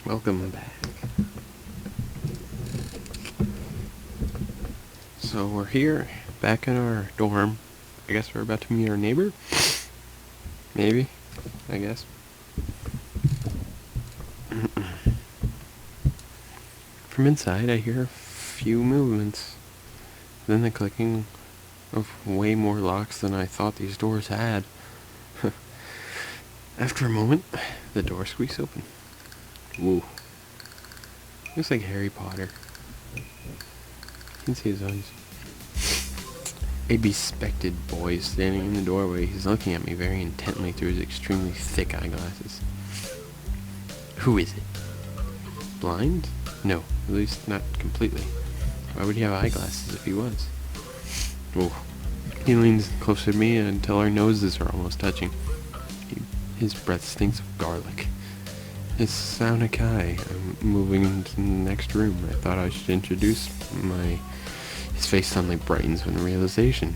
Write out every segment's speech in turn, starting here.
Welcome back. So we're here, back in our dorm. I guess we're about to meet our neighbor? Maybe, I guess. From inside I hear a few movements. Then the clicking of way more locks than I thought these doors had. After a moment, the door squeaks open. Woo. Looks like Harry Potter. You can see his eyes. A bespected boy is standing in the doorway. He's looking at me very intently through his extremely thick eyeglasses. Who is it? Blind? No, at least not completely. Why would he have eyeglasses if he was? Oh. He leans closer to me until our noses are almost touching. His breath stinks of garlic. It's Saunakai. I'm moving into the next room. I thought I should introduce His face suddenly brightens with realization.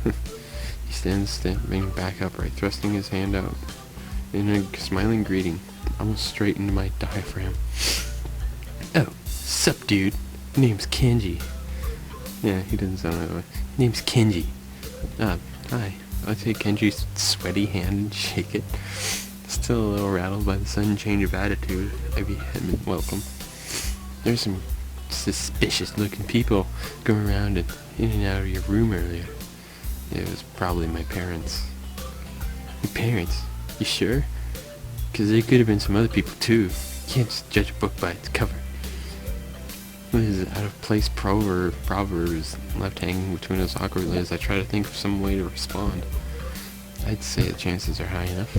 He stands stepping back upright, thrusting his hand out in a smiling greeting, almost straight into my diaphragm. Oh, sup, dude? Name's Kenji. Yeah, he doesn't sound that way. Name's Kenji. Hi. I take Kenji's sweaty hand and shake it. Still a little rattled by the sudden change of attitude. I'd welcome. There's some suspicious looking people going around and in and out of your room earlier. It was probably my parents. Your parents? You sure? Because there could have been some other people too. You can't just judge a book by its cover. His out-of-place proverb is left hanging between us awkwardly as I try to think of some way to respond. I'd say the chances are high enough.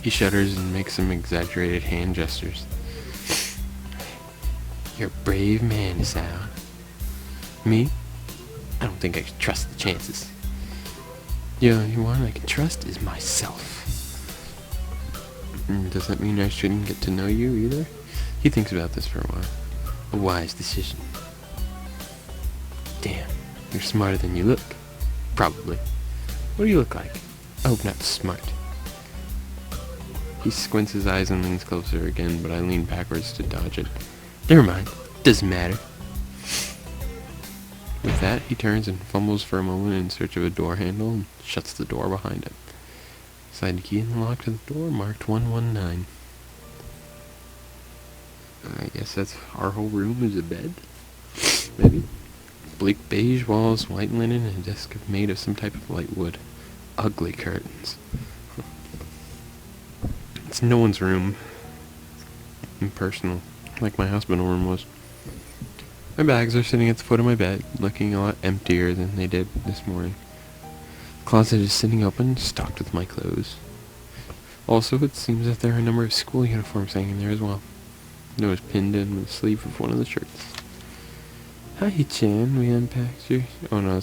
He shudders and makes some exaggerated hand gestures. You're a brave man, Isao. Me? I don't think I can trust the chances. The only one I can trust is myself. Does that mean I shouldn't get to know you either? He thinks about this for a while. A wise decision. Damn, you're smarter than you look. Probably. What do you look like? I hope not smart. He squints his eyes and leans closer again, but I lean backwards to dodge it. Never mind. Doesn't matter. With that, he turns and fumbles for a moment in search of a door handle and shuts the door behind him. Slide the key in the lock to the door, marked 119. I guess that's our whole room is a bed? Maybe? Bleak beige walls, white linen, and a desk made of some type of light wood. Ugly curtains. It's no one's room. Impersonal. Like my hospital room was. My bags are sitting at the foot of my bed, looking a lot emptier than they did this morning. The closet is sitting open, stocked with my clothes. Also, it seems that there are a number of school uniforms hanging there as well. Nose pinned in the sleeve of one of the shirts. Hi, Chan. We unpacked your... Oh, no,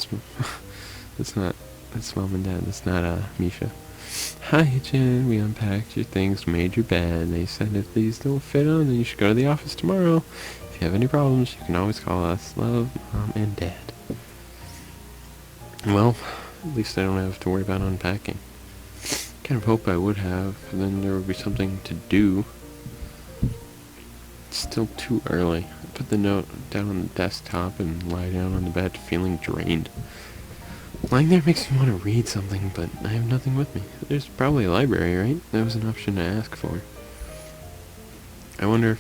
that's not... That's Mom and Dad. That's not, Misha. Hi, Chan. We unpacked your things, made your bed. They said if these don't fit on, then you should go to the office tomorrow. If you have any problems, you can always call us. Love, Mom and Dad. Well, at least I don't have to worry about unpacking. Kind of hope I would have, and then there would be something to do. It's still too early. I put the note down on the desktop and lie down on the bed feeling drained. Lying there makes me want to read something, but I have nothing with me. There's probably a library, right? That was an option to ask for. I wonder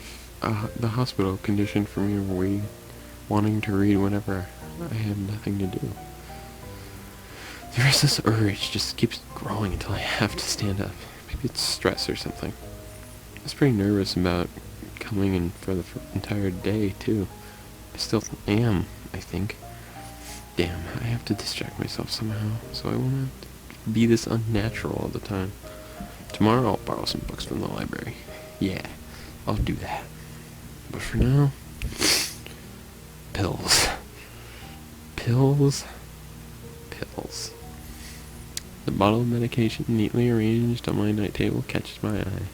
if the hospital conditioned for me wanting to read whenever I had nothing to do. The restless urge just keeps growing until I have to stand up. Maybe it's stress or something. I was pretty nervous about coming in for the entire day, too. I still am, I think. Damn, I have to distract myself somehow, so I won't have to be this unnatural all the time. Tomorrow I'll borrow some books from the library. Yeah, I'll do that. But for now, pills. Pills. Pills. The bottle of medication neatly arranged on my night table catches my eye.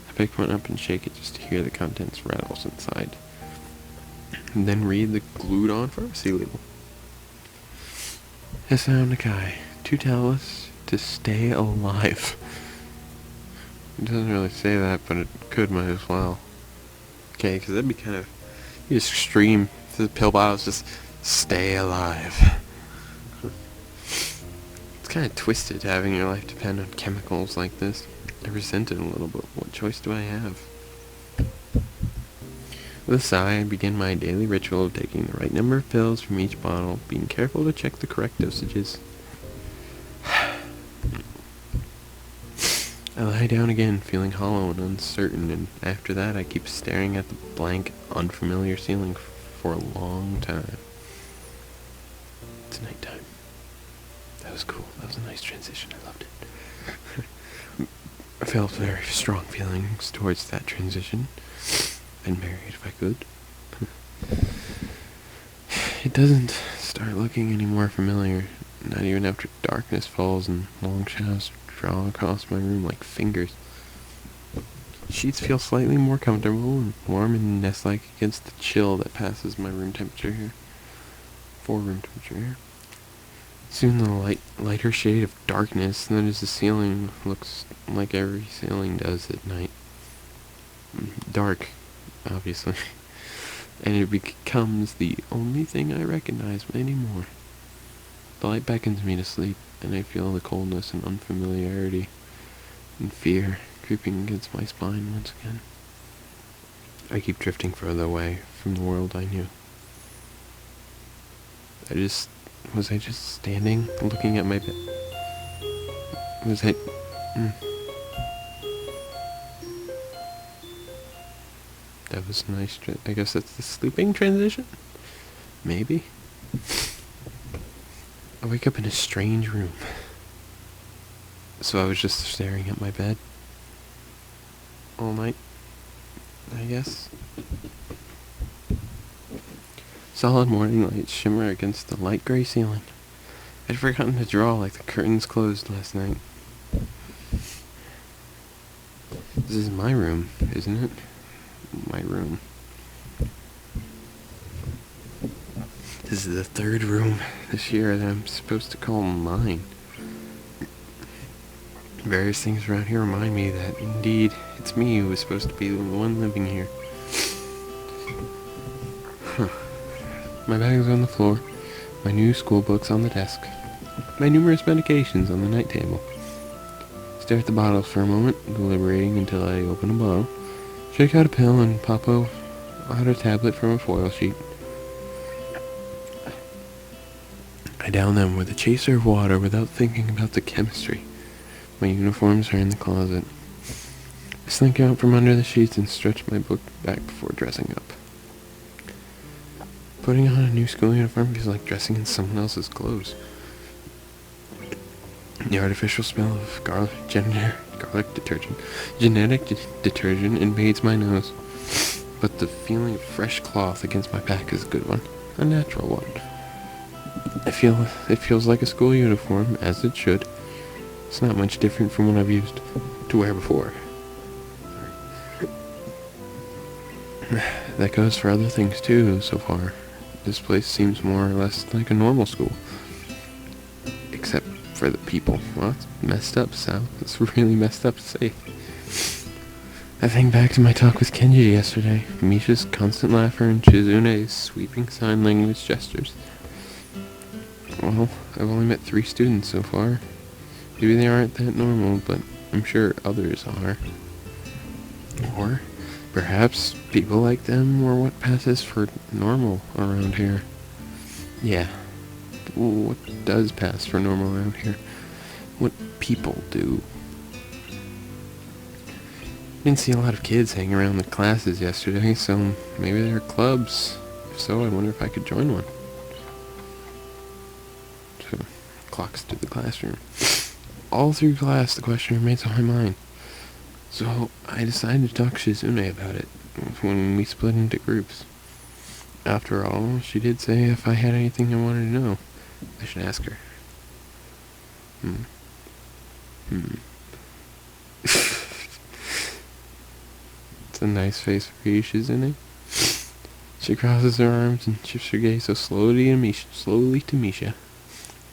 I pick one up and shake it just to hear the contents rattles inside. And then read the glued-on pharmacy label. Hisao Nakai, 2 tablets to stay alive. It doesn't really say that, but it could, might as well. Okay, because that'd be kind of extreme if the pill bottles just stay alive. It's kind of twisted having your life depend on chemicals like this. I resent it a little, but what choice do I have? With a sigh, I begin my daily ritual of taking the right number of pills from each bottle, being careful to check the correct dosages. I lie down again, feeling hollow and uncertain, and after that I keep staring at the blank, unfamiliar ceiling for a long time. It's nighttime. That was cool. That was a nice transition. I loved it. I felt very strong feelings towards that transition. I'd marry it if I could. It doesn't start looking any more familiar, not even after darkness falls and long shadows draw across my room like fingers. Sheets feel slightly more comfortable and warm and nest-like against the chill that passes my room temperature here. Room temperature here. Soon the lighter shade of darkness that is the ceiling looks like every ceiling does at night. Dark, obviously. And it becomes the only thing I recognize anymore. The light beckons me to sleep, and I feel the coldness and unfamiliarity and fear creeping against my spine once again. I keep drifting further away from the world I knew. Was I just standing, looking at my bed? Was I... That was nice. I guess that's the sleeping transition? Maybe? I wake up in a strange room. So I was just staring at my bed all night, I guess. Solid morning lights shimmer against the light gray ceiling. I'd forgotten to draw like the curtains closed last night. This is my room, isn't it? My room. This is the third room this year that I'm supposed to call mine. Various things around here remind me that, indeed, it's me who is supposed to be the one living here. My bag's on the floor, my new school books on the desk, my numerous medications on the night table. Stare at the bottles for a moment, deliberating until I open a bottle, shake out a pill, and pop out a tablet from a foil sheet. I down them with a chaser of water without thinking about the chemistry. My uniforms are in the closet. I slink out from under the sheets and stretch my book back before dressing up. Putting on a new school uniform feels like dressing in someone else's clothes. The artificial smell of genetic detergent invades my nose. But the feeling of fresh cloth against my back is a good one, a natural one. It feels like a school uniform, as it should. It's not much different from what I've used to wear before. That goes for other things too, so far. This place seems more or less like a normal school. Except for the people. Well, it's messed up, Sal. It's really messed up to say. I think back to my talk with Kenji yesterday. Misha's constant laughter and Chizune's sweeping sign language gestures. Well, I've only met 3 students so far. Maybe they aren't that normal, but I'm sure others are. Or perhaps people like them are what passes for normal around here. Yeah, what does pass for normal around here? What people do. Didn't see a lot of kids hanging around the classes yesterday, so maybe there are clubs. If so, I wonder if I could join one. So, clocks to the classroom. All through class, the question remains on my mind. So, I decided to talk to Shizune about it when we split into groups. After all, she did say if I had anything I wanted to know, I should ask her. It's a nice face for you, Shizune. She crosses her arms and shifts her gaze so slowly to Misha,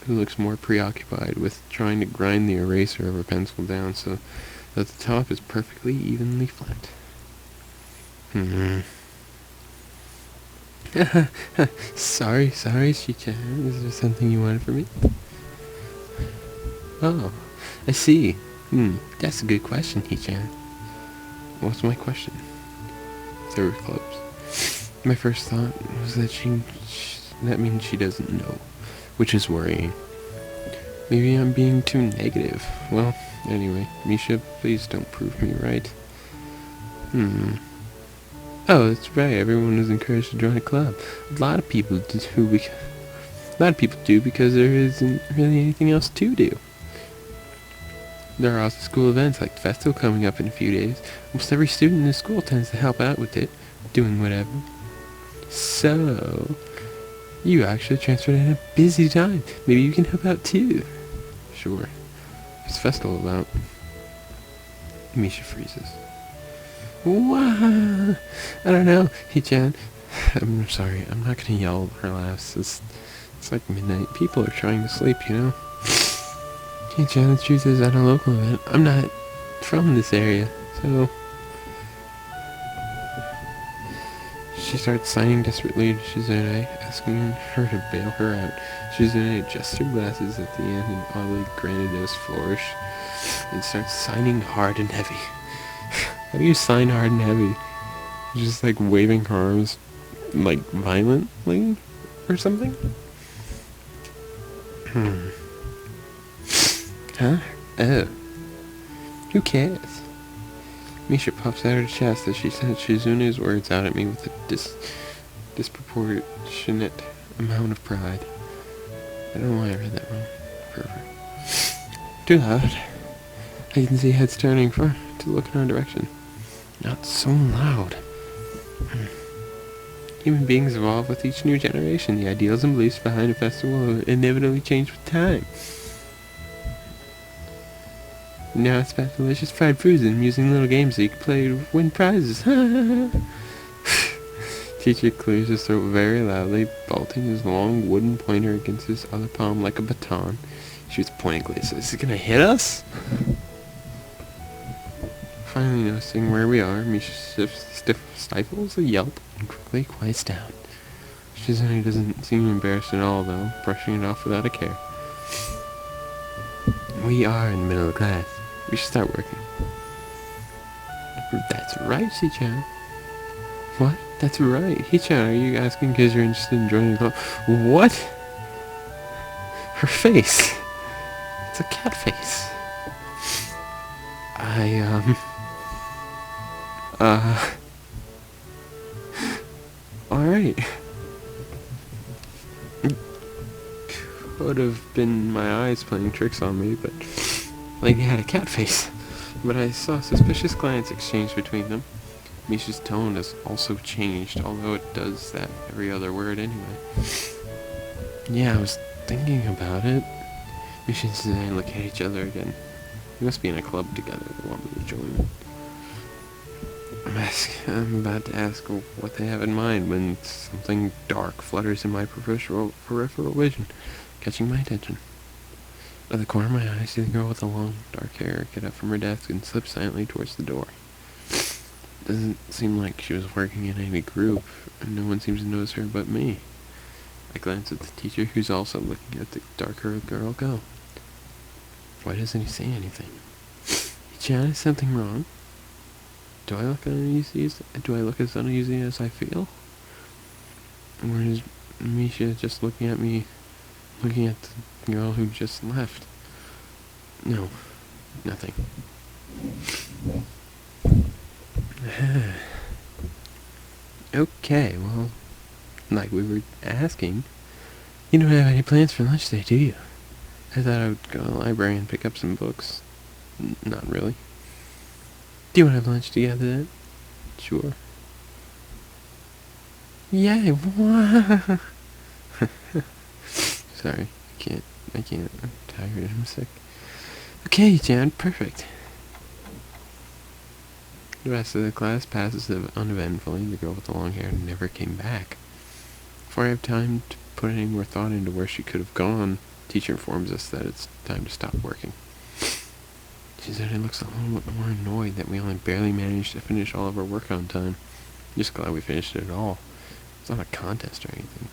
who looks more preoccupied with trying to grind the eraser of her pencil down so but the top is perfectly evenly flat. Sorry, Shi-chan. Is there something you wanted from me? Oh, I see. That's a good question, He-chan. What's my question? They were close. My first thought was that that means she doesn't know, which is worrying. Maybe I'm being too negative. Well, anyway, Misha, please don't prove me right. Oh, that's right. Everyone was encouraged to join a club. A lot of people do because there isn't really anything else to do. There are also school events like the festival coming up in a few days. Almost every student in the school tends to help out with it, doing whatever. So, you actually transferred in a busy time. Maybe you can help out too. Sure. What's the festival about? Misha freezes. Wow! I don't know. Hey, Jan. I'm sorry. I'm not gonna yell her laughs. It's like midnight. People are trying to sleep, you know? Hey, Jan, the truth is, at a local event, I'm not from this area, so... She starts signing desperately to Shizune, asking her to bail her out. Shizune adjusts her glasses at the end and oddly grandiose flourish and starts signing hard and heavy. How do you sign hard and heavy? Just like waving her arms, like violently or something? Huh? Oh. Who cares? Misha puffs out her chest as she sends Shizune's words out at me with a disproportionate amount of pride. I don't know why I read that wrong. Perfect. Too loud. I can see heads turning to look in our direction. Not so loud. Human beings evolve with each new generation. The ideals and beliefs behind a festival will inevitably change with time. Now it's about delicious fried foods and amusing little games that you can play to win prizes. Teacher clears his throat very loudly, bolting his long wooden pointer against his other palm like a baton. She was pointing, so is he gonna hit us? Finally noticing where we are, Misha stifles a yelp and quickly quiets down. Shizune doesn't seem embarrassed at all, though, brushing it off without a care. We are in the middle of class. We should start working. That's right, Shi-chan. What? That's right. Hi-chan, are you asking because you're interested in joining the club? What? Her face. It's a cat face. Alright. Could have been my eyes playing tricks on me, but like they had a cat face. But I saw a suspicious glance exchanged between them. Misha's tone has also changed, although it does that every other word anyway. Yeah, I was thinking about it. Misha and Suzanne look at each other again. We must be in a club together. They want me to join. I'm about to ask what they have in mind when something dark flutters in my peripheral vision, catching my attention. Out of the corner of my eye, I see the girl with the long, dark hair get up from her desk and slip silently towards the door. It doesn't seem like she was working in any group, and no one seems to notice her but me. I glance at the teacher, who's also looking at the dark-haired girl go. Why doesn't he say anything? Hey, Chan, is something wrong? Do I look as uneasy as I feel? Or is Misha just looking at me, looking at the girl who just left? No, nothing. Okay, well, like we were asking, you don't have any plans for lunch today, do you? I thought I would go to the library and pick up some books. Not really. Do you want to have lunch together then? Sure. Yay! Wow. Sorry, I can't. I'm tired. I'm sick. Okay, Jan, perfect. The rest of the class passes uneventfully. The girl with the long hair never came back. Before I have time to put any more thought into where she could have gone, the teacher informs us that it's time to stop working. Shizune looks a little bit more annoyed that we only barely managed to finish all of our work on time. Just glad we finished it all. It's not a contest or anything.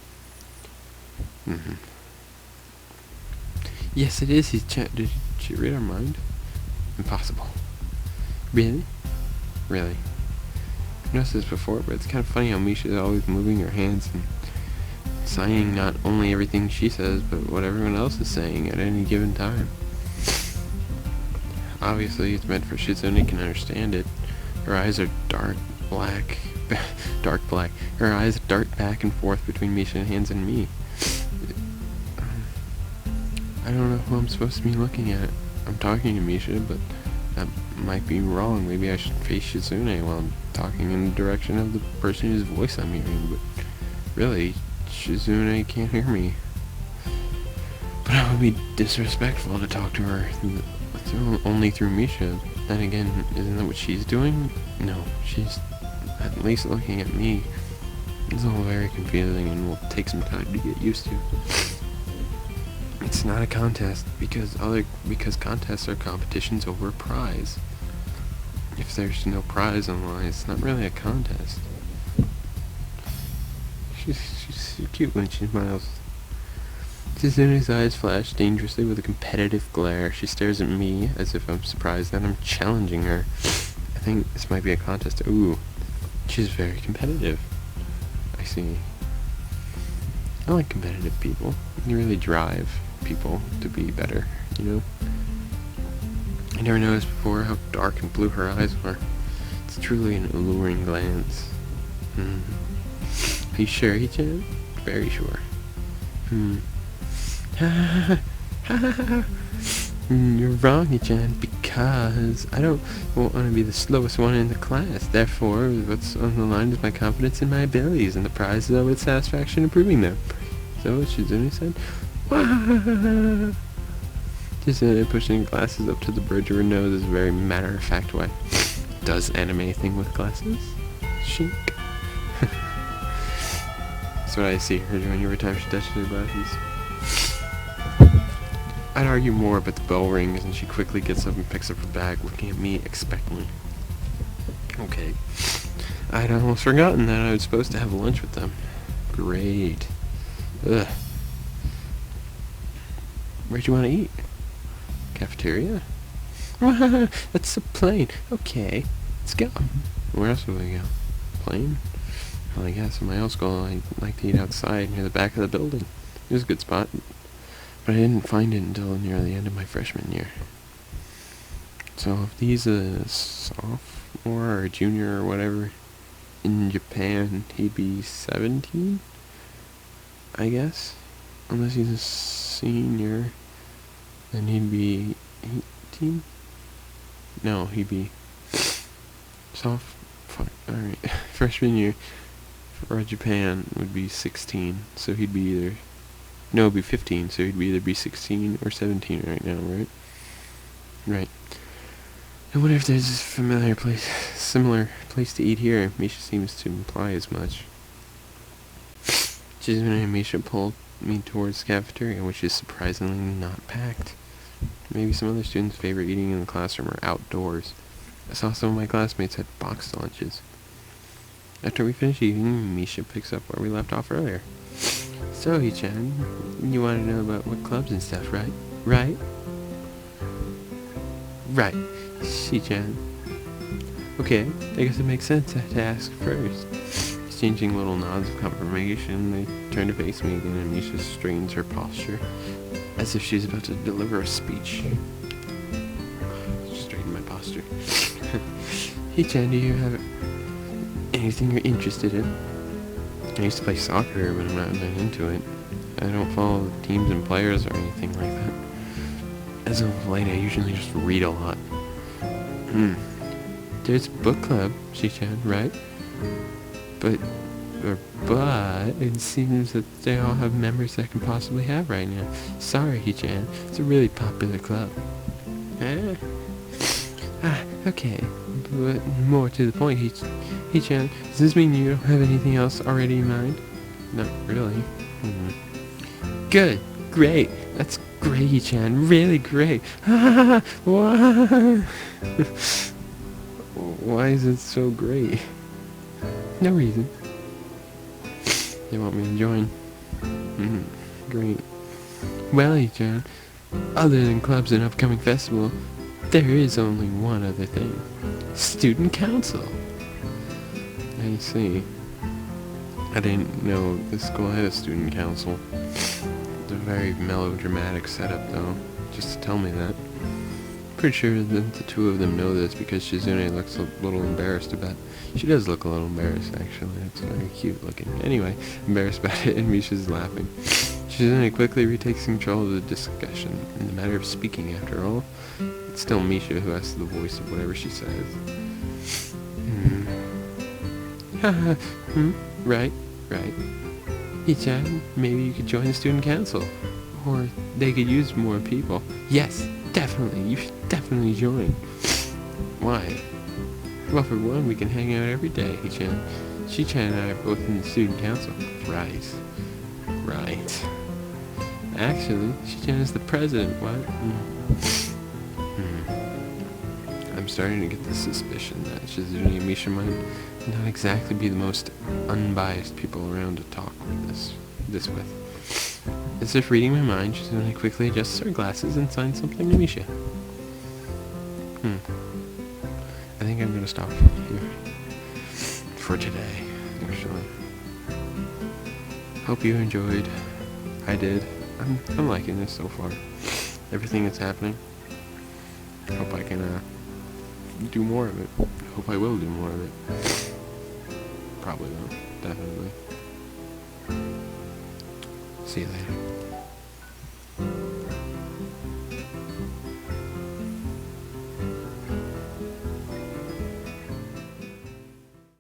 Yes, it is. Did she read our mind? Impossible. Really? Really. I've noticed this before, but it's kind of funny how Misha's always moving her hands and signing not only everything she says, but what everyone else is saying at any given time. Obviously, it's meant for Shizune can understand it. Her eyes are dark black. Her eyes dart back and forth between Misha's hands and me. I don't know who I'm supposed to be looking at. I'm talking to Misha, but that might be wrong. Maybe I should face Shizune while I'm talking in the direction of the person whose voice I'm hearing, but really, Shizune can't hear me. But it would be disrespectful to talk to her only through Misha. Then again, isn't that what she's doing? No, she's at least looking at me. It's all very confusing and will take some time to get used to. It's not a contest because contests are competitions over a prize. If there's no prize on the line, it's not really a contest. She's so cute when she smiles. Shizune's eyes flash dangerously with a competitive glare. She stares at me as if I'm surprised that I'm challenging her. I think this might be a contest. Ooh, she's very competitive. I see. I like competitive people. You really drive people to be better, you know? I never noticed before how dark and blue her eyes are. It's truly an alluring glance. Are you sure, Hichan? Very sure. You're wrong, Hichan, because I don't want to be the slowest one in the class. Therefore, what's on the line is my confidence in my abilities, and the prize is with satisfaction in proving them. So what Shizune said? Shizune pushing glasses up to the bridge of her nose is a very matter-of-fact way. Does anime thing with glasses? Shink. That's what I see her doing every time she touches her glasses. I'd argue more, but the bell rings and she quickly gets up and picks up her bag, looking at me expectantly. Okay. I'd almost forgotten that I was supposed to have lunch with them. Great. Ugh. Where'd you want to eat? Cafeteria? That's so plain. Okay, let's go. Where else would we go? Plane? Well, I guess in my old school I like to eat outside near the back of the building. It was a good spot, but I didn't find it until near the end of my freshman year. So if he's a sophomore or a junior or whatever in Japan, he'd be 17, I guess. Unless he's a senior, then he'd be 18? No, he'd be alright. Freshman year for Japan would be 16, so he'd be either... No, it'd be 15, so he'd either be 16 or 17 right now, right? Right. I wonder if there's a similar place to eat here. Misha seems to imply as much. Shizune and Misha pulled me towards the cafeteria, which is surprisingly not packed. Maybe some other students' favorite eating in the classroom are outdoors. I saw some of my classmates had boxed lunches. After we finish eating, Misha picks up where we left off earlier. So, Hichan, you want to know about what clubs and stuff, right? Right? Right, Hichan. Okay, I guess it makes sense I have to ask first. Exchanging little nods of confirmation, they turn to face me again, and Misha strains her posture, as if she's about to deliver a speech. Straighten my posture. Hichan, do you have anything you're interested in? I used to play soccer, but I'm not that into it. I don't follow teams and players or anything like that. As of late, I usually just read a lot. There's a book club, Hichan, right? But it seems that they all have members I can possibly have right now. Sorry, Hichan, it's a really popular club. Okay, but more to the point, Hichan, does this mean you don't have anything else already in mind? Not really. Good, great, that's Great, Chan, really great. Why? Why is it so great? No reason. They want me to join. Great. Well, Chan, other than clubs and upcoming festival, there is only one other thing. Student council. I see. I didn't know the school had a student council. It's a very melodramatic setup, though, just to tell me that. Pretty sure that the two of them know this because Shizune looks a little embarrassed about it. She does look a little embarrassed, actually. It's very cute looking. Anyway, embarrassed about it, and Misha's laughing. Shizune quickly retakes control of the discussion. In the matter of speaking, after all, it's still Misha who has the voice of whatever she says. Right. Hichan, maybe you could join the student council. Or they could use more people. Yes, definitely. You should definitely join. Why? Well, for one, we can hang out every day, Hichan. Shichan and I are both in the student council. Right. Actually, Shichan is the president. What? I'm starting to get the suspicion that Shizune and Misha might not exactly be the most unbiased people around to talk with this with. As if reading my mind, Shizune quickly adjusts her glasses and signs something to Misha. I think I'm gonna stop here for today, actually. Hope you enjoyed. I did. I'm liking this so far. Everything that's happening. Hope I can do more of it. Hope I will do more of it. Probably will. Definitely. See you later.